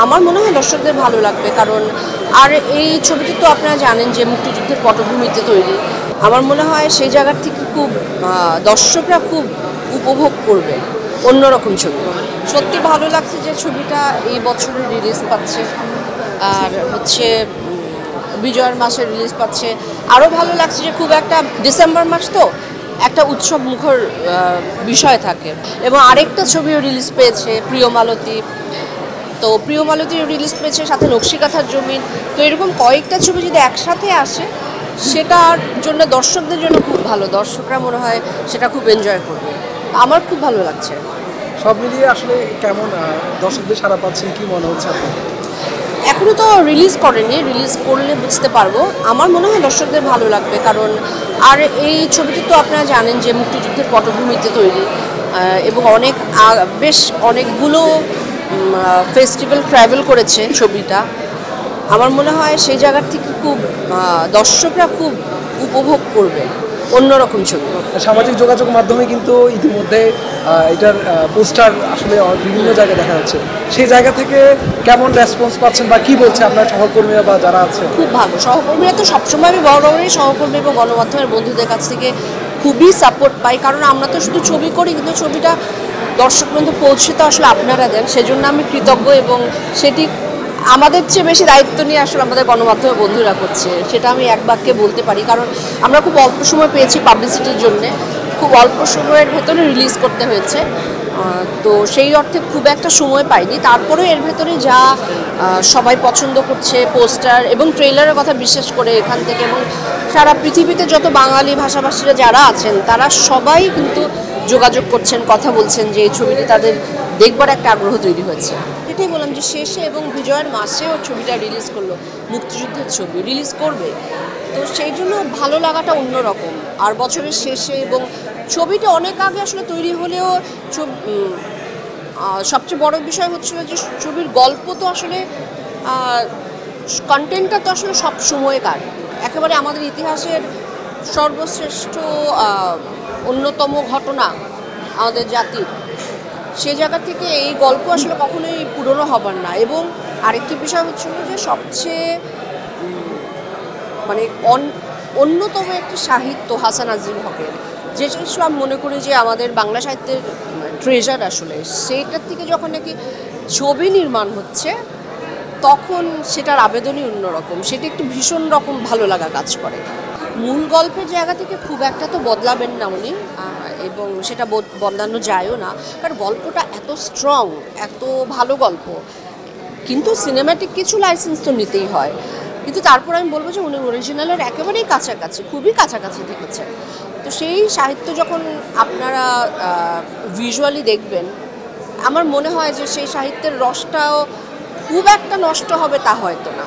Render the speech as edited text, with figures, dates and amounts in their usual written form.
আমার মনে হয় দর্শকদের ভালো লাগবে, কারণ আর এই ছবিটি তো আপনারা জানেন যে মুক্তিযুদ্ধের পটভূমিতে তৈরি। আমার মনে হয় সেই জায়গার থেকে খুব দর্শকরা খুব উপভোগ করবে অন্যরকম ছবি। সত্যি ভালো লাগছে যে ছবিটা এই বছরে রিলিজ পাচ্ছে, আর হচ্ছে বিজয়ের মাসে রিলিজ পাচ্ছে। আরও ভালো লাগছে যে খুব একটা ডিসেম্বর মাস তো একটা উৎসব মুখর বিষয় থাকে। এবং আরেকটা ছবিও রিলিজ পেয়েছে, প্রিয় মালতী। তো প্রিয় মালতী রিলিজ পেয়েছে, সাথে নকশিকাঁথার জমিন। তো এরকম কয়েকটা ছবি যদি একসাথে আসে সেটার জন্য দর্শকদের জন্য খুব ভালো, দর্শকরা মনে হয় সেটা খুব এনজয় করবে। আমার খুব ভালো লাগছে। সব মিলিয়ে আসলে কেমন দর্শকদের সাড়া পাচ্ছেন, কি মনে হচ্ছে আপনার? এখনও তো রিলিজ করেনি, রিলিজ করলে বুঝতে পারবো। আমার মনে হয় দর্শকদের ভালো লাগবে, কারণ আর এই ছবিটি তো আপনারা জানেন যে মুক্তিযুদ্ধের পটভূমিতে তৈরি, এবং বেশ অনেকগুলো ফেস্টিভ্যাল ট্রাভেল করেছে ছবিটা। আমার মনে হয় সেই জায়গার থেকে খুব দর্শকরা খুব উপভোগ করবে অন্যরকম ছবি। সামাজিক যোগাযোগ মাধ্যমে কিন্তু ইতিমধ্যে এটার পোস্টার আসলে বিভিন্ন জায়গায় দেখা যাচ্ছে। সেই জায়গা থেকে কেমন রেসপন্স পাচ্ছেন বা কি বলছে আপনার সহকর্মীরা বা যারা আছে? খুব ভালো। সহকর্মীরা তো সবসময়, আমি বরাবরই সহকর্মী এবং গণমাধ্যমের বন্ধুদের কাছ থেকে খুবই সাপোর্ট পাই, কারণ আমরা তো শুধু ছবি করি, কিন্তু ছবিটা দর্শক পর্যন্ত পৌঁছে তো আসলে আপনারা দেন। সেজন্য আমি কৃতজ্ঞ, এবং সেটি আমাদের চেয়ে বেশি দায়িত্ব নিয়ে আসলে আমাদের গণমাধ্যমের বন্ধুরা করছে, সেটা আমি এক বাক্যে বলতে পারি। কারণ আমরা খুব অল্প সময় পেয়েছি পাবলিসিটির জন্যে, খুব অল্প সময়ের ভেতরে রিলিজ করতে হয়েছে। তো সেই অর্থে খুব একটা সময় পাইনি, তারপরেও এর ভেতরে যা সবাই পছন্দ করছে, পোস্টার এবং ট্রেলারের কথা বিশেষ করে এখান থেকে, এবং সারা পৃথিবীতে যত বাঙালি ভাষাভাষীরা যারা আছেন তারা সবাই কিন্তু যোগাযোগ করছেন, কথা বলছেন যে এই ছবিটি তাদের দেখবার একটা আগ্রহ তৈরি হয়েছে। এটাই বললাম যে শেষে এবং বিজয়ের মাসেও ছবিটা রিলিজ করলো, মুক্তিযুদ্ধের ছবি রিলিজ করবে, তো সেই জন্য ভালো লাগাটা অন্যরকম। আর বছরের শেষে, এবং ছবিটা অনেক আগে আসলে তৈরি হলেও সবচেয়ে বড় বিষয় হচ্ছিল যে ছবির গল্প তো আসলে কন্টেন্টটা তো আসলে সব সময়কার, একেবারে আমাদের ইতিহাসের সর্বশ্রেষ্ঠ অন্যতম ঘটনা আমাদের জাতির। সে জায়গা থেকে এই গল্প আসলে কখনোই পুরনো হবার না। এবং আরেকটি বিষয় হচ্ছিল যে সবচেয়ে মানে অন্যতম একটি সাহিত্য হাসান আজিম হকের, যে জিনিসটা আমি মনে করি যে আমাদের বাংলা সাহিত্যের ট্রেজার, আসলে সেইটার থেকে যখন নাকি ছবি নির্মাণ হচ্ছে তখন সেটার আবেদনই অন্যরকম, সেটা একটু ভীষণ রকম ভালো লাগা কাজ করে। মূল গল্পের জায়গা থেকে খুব একটা তো বদলাবেন না উনি, এবং সেটা বদলানো যায়ও না, কারণ গল্পটা এত স্ট্রং, এত ভালো গল্প। কিন্তু সিনেম্যাটিক কিছু লাইসেন্স তো নিতেই হয়, কিন্তু তারপর আমি বলবো যে উনি অরিজিনালের একেবারেই কাছাকাছি, খুবই কাছাকাছি থেকেছেন। তো সেই সাহিত্য যখন আপনারা ভিজুয়ালি দেখবেন, আমার মনে হয় যে সেই সাহিত্যের রসটাও খুব একটা নষ্ট হবে তা হয়তো না।